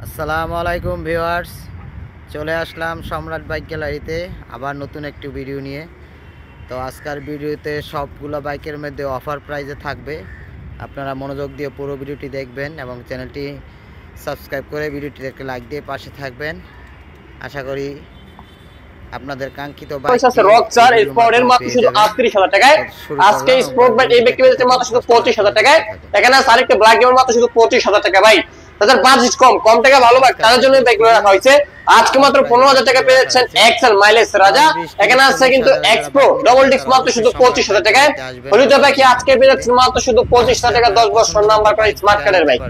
আসসালামু আলাইকুম ভিউয়ার্স, চলে আসলাম সম্রাট বাইক গ্যালারিতে আবার নতুন একটি ভিডিও নিয়ে। তো আজকের ভিডিওতে সবগুলো বাইকের মধ্যে অফার প্রাইজে থাকবে। আপনারা মনোযোগ দিয়ে পুরো ভিডিওটি দেখবেন এবং চ্যানেলটি সাবস্ক্রাইব করে ভিডিওটিতে লাইক দিয়ে পাশে থাকবেন। আশা করি আপনাদের কাঙ্ক্ষিত বাইক রকস্টার স্পোর্টের মাত্র শুধু 38000 টাকায়। আজকে স্পোর্ট বাইক এই ব্যক্তি পেয়েছে মাত্র শুধু 25000 টাকায়। এখানে আরেকটা ব্ল্যাক গেম মাত্র শুধু 25000 টাকা ভাই। তাদের বাজেট কম টাকা ভালো বাইক তাদের জন্য বাইকগুলো রাখা হয়েছে। আজকে মাত্র 15000 টাকা পেয়ে যাচ্ছেন এক্সেল মাইলেজ রাজা। এখানে আছে কিন্তু এক্সপ্রো ডাবল ডিস্ক মাত্র শুধু 25000 টাকায়। হলিডে বাইক আজকে পেয়ে যাচ্ছেন মাত্র শুধু 25000 টাকা 10 বছর নাম্বার করা স্মার্ট কার্ডের বাইক।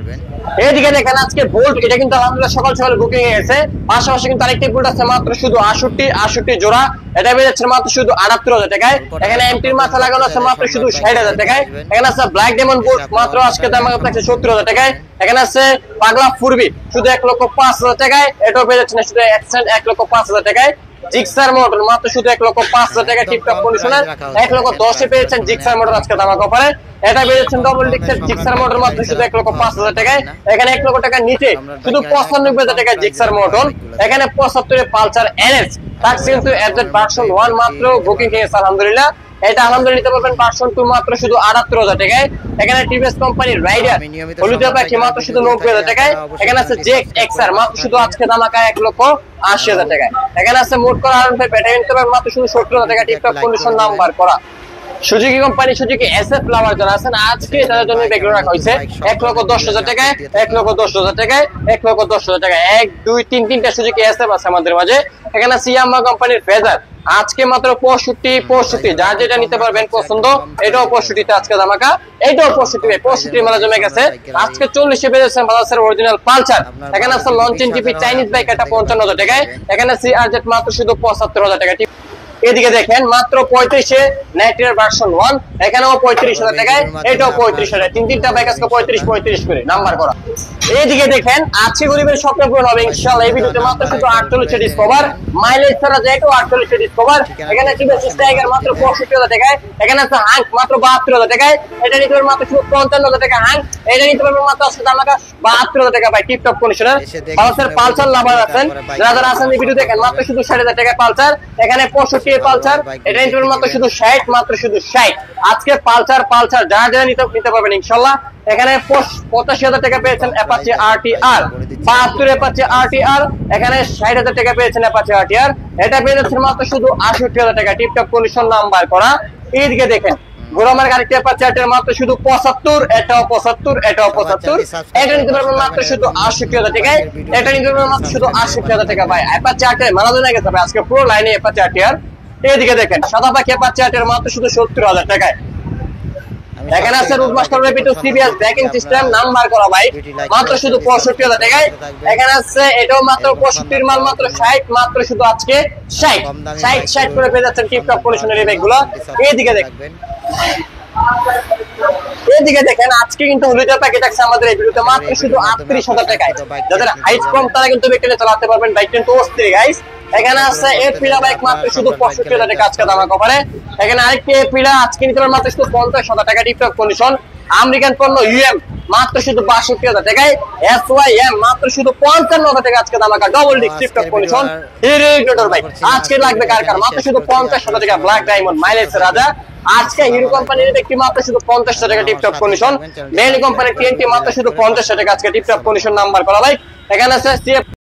এইদিকে দেখেন আজকে বোল্ট, এটা কিন্তু আলহামদুলিল্লাহ সকাল সকালে বুকিং হয়ে গেছে। পাশাপাশি কিন্তু আরেকটি বোল্ট আছে মাত্র শুধু 68 জোড়া, এটা পেয়ে যাচ্ছে মাত্র শুধু 78000 টাকায়। এখানে এমটির মাথা লাগানো আছে মাত্র শুধু 60000 টাকায়। এখানে আছে ব্ল্যাক ডায়মন্ড বোল্ট মাত্র আজকে দাম আছে 70000 টাকায়। এখানে আছে পাগলা ফুরবি শুধু 1,05,000 টাকায়, এটাও পেয়ে যাচ্ছে শুধু এক্সেন্ট 1,05,000 টাকায়। জিক্সার মোটর মাত্র শুধু 1,05,000 টাকা টিপটপ কন্ডিশনার, 1,10,000 পেয়েছেন জিক্সার মোটর আজকে দাম অফারে। এটা পেয়েছেন ডবল ডিক্সের জিক্সার মোটর মাত্র শুধু 1,05,000 টাকায়। এখানে 1 লক্ষ টাকা নিচে শুধু 95,000 টাকা জিক্সার মোটর। এখানে 75 পালসার এনএস তাক্স কিন্তু এজেড ভার্সন 1 মাত্র বুকিং হয়েছে আলহামদুলিল্লাহ। এটা আলহামদুলিল্লাহ নিতে পারবেন ভার্সন 2 মাত্র শুধু 78000 টাকায়। এখানে টিভিএস কোম্পানির রাইডার হলুদ পাখি মাত্র শুধু 90000 টাকায়। এখানে আছে জেক এক্সআর মাত্র শুধু আজকে দামাকা 1,80,000 টাকায়। এখানে আছে মোট করা আরএন5 ব্যাটারি নিতে পারবেন মাত্র শুধু 70000 টাকা টিপটপ কন্ডিশন নাম্বার করা। সুজুকি কোম্পানি সুজুকি এসএফ লাভার যারা আছেন আজকে তাদের জন্য ব্যাগগুলো রাখা হয়েছে 1,10,000 টাকায়, 1,10,000 টাকায়, 1,10,000 টাকায়। 1 2 3 তিনটা সুজুকি এসএফ আছে আমাদের মাঝে। এখানে সিয়ামা কোম্পানির ফেজার আজকে মাত্র 65 যার যেটা নিতে পারবেন পছন্দ। এটাও 65 তে আজকে দামাকা, এটাও 65 মেলা জমে গেছে। আজকে 40 এ পেয়েছেন বাজাজের অরিজিনাল পালসার। এখানে আছে লঞ্চেন জিপি চাইনিজ বাইক, এটা 55,000 টাকায়। এখানে সিআরজেড মাত্র শুধু 75,000 টাকা। এদিকে দেখেন মাত্র 35 এ নাইট্রিয়ার ভার্সন 1, এখানেও 35,000 টাকায়, এটাও 35,000। তিনটা বাইক আজকে 35 করে নাম্বার করা। এইদিকে দেখেন আজকে গরিবের স্বপ্ন পূরণ হবে ইনশাআল্লাহ। এই ভিডিওতে মাত্র শুধু 48 ডিসকভার মাইলেজ ছাড়া যায়, এটাও 48 ডিসকভার। এখানে টিভিএস টাইগার মাত্র 65,000 টাকায়। এখানে আছে হাঙ্ক মাত্র 72,000 টাকায়, এটা নিতে পারবেন মাত্র শুধু 55,000 টাকা হাঙ্ক, এটা নিতে পারবেন মাত্র আজকে দামাকা 72,000 টাকা ভাই টিপটপ কন্ডিশনার। পালসার পালসার লাভার আছেন যারা আছেন এই ভিডিও দেখেন মাত্র শুধু 60,000 টাকা পালসার। এখানে 65 পালসার, এটা নিতে পারবেন মাত্র শুধু 60, মাত্র শুধু 60। আজকে পালসার যারা নিতে পারবেন ইনশাআল্লাহ। এখানে 85,000 টাকা পেয়েছেন অ্যাপাচি আরটিআর, 72 অ্যাপাচি আরটিআর। এখানে 60,000 টাকা পেয়েছেন অ্যাপাচি আরটিআর, এটা পেয়েছেন মাত্র শুধু 68,000 টাকা টিপটপ কন্ডিশন নাম্বার করা। এইদিকে দেখেন গোরামার গাড়িতে অ্যাপাচি আরটিআর মাত্র শুধু 75, এটাও 75, এটাও 75। এটা নিতে পারবেন মাত্র শুধু 68,000 টাকায়, এটা নিতে পারবেন মাত্র শুধু 68,000 টাকা ভাই। অ্যাপাচি আরটিআর মেলা জমে গেছে ভাই আজকে পুরো লাইনে অ্যাপাচি আরটিআর। এইদিকে দেখেন সাদা পাখি অ্যাপাচি আরটিআর মাত্র শুধু 70,000 টাকায়। এখানে আছে রুটমাস্টার রেপিটো সিবিএস ব্রেকিং সিস্টেম নাম্বার করা ভাই মাত্র শুধু 65,000 টাকায়। এখানে আছে এটাও মাত্র 65 মাল মাত্র 60, মাত্র শুধু আজকে 60 করে পেয়ে যাচ্ছেন টিপটপ কন্ডিশনের এই ব্যাগগুলো। এইদিকে দেখেন আজকে কিন্তু হলিডে প্যাকেজ আছে আমাদের এই ভিডিওতে মাত্র শুধু 38,000 টাকায়। যাদের হাইট কম তারা কিন্তু ব্যাগটা চালাতে পারবেন, বাইক কিন্তু অস্থির গাইস। এখানে আছে এপিলা বাইক মাত্র শুধু 65,000 টাকা আজকে দাম কভারে। এখানে আরেকটি এপিলা আজকে নিতে পারবেন মাত্র শুধু 50,000 টাকা টিপটপ কন্ডিশন। আমেরিকান পণ্য ইউএম মাত্র শুধু 62,000 টাকায়। এসওয়াইএম মাত্র শুধু 55,000 টাকা আজকে দাম double disc tiptop condition hero bike. আজকে লাগবে কার মাত্র শুধু 50,000 টাকা ব্ল্যাক ডায়মন্ড মাইলেজ রাজা। আজকে হিরো কোম্পানির একটি মাত্র শুধু 50,000 টাকা টিপটপ কন্ডিশন। বেলি কোম্পানির টিএনটি মাত্র শুধু 50,000 টাকা আজকে টিপটপ কন্ডিশন নাম্বার করা ভাই। এখানে আছে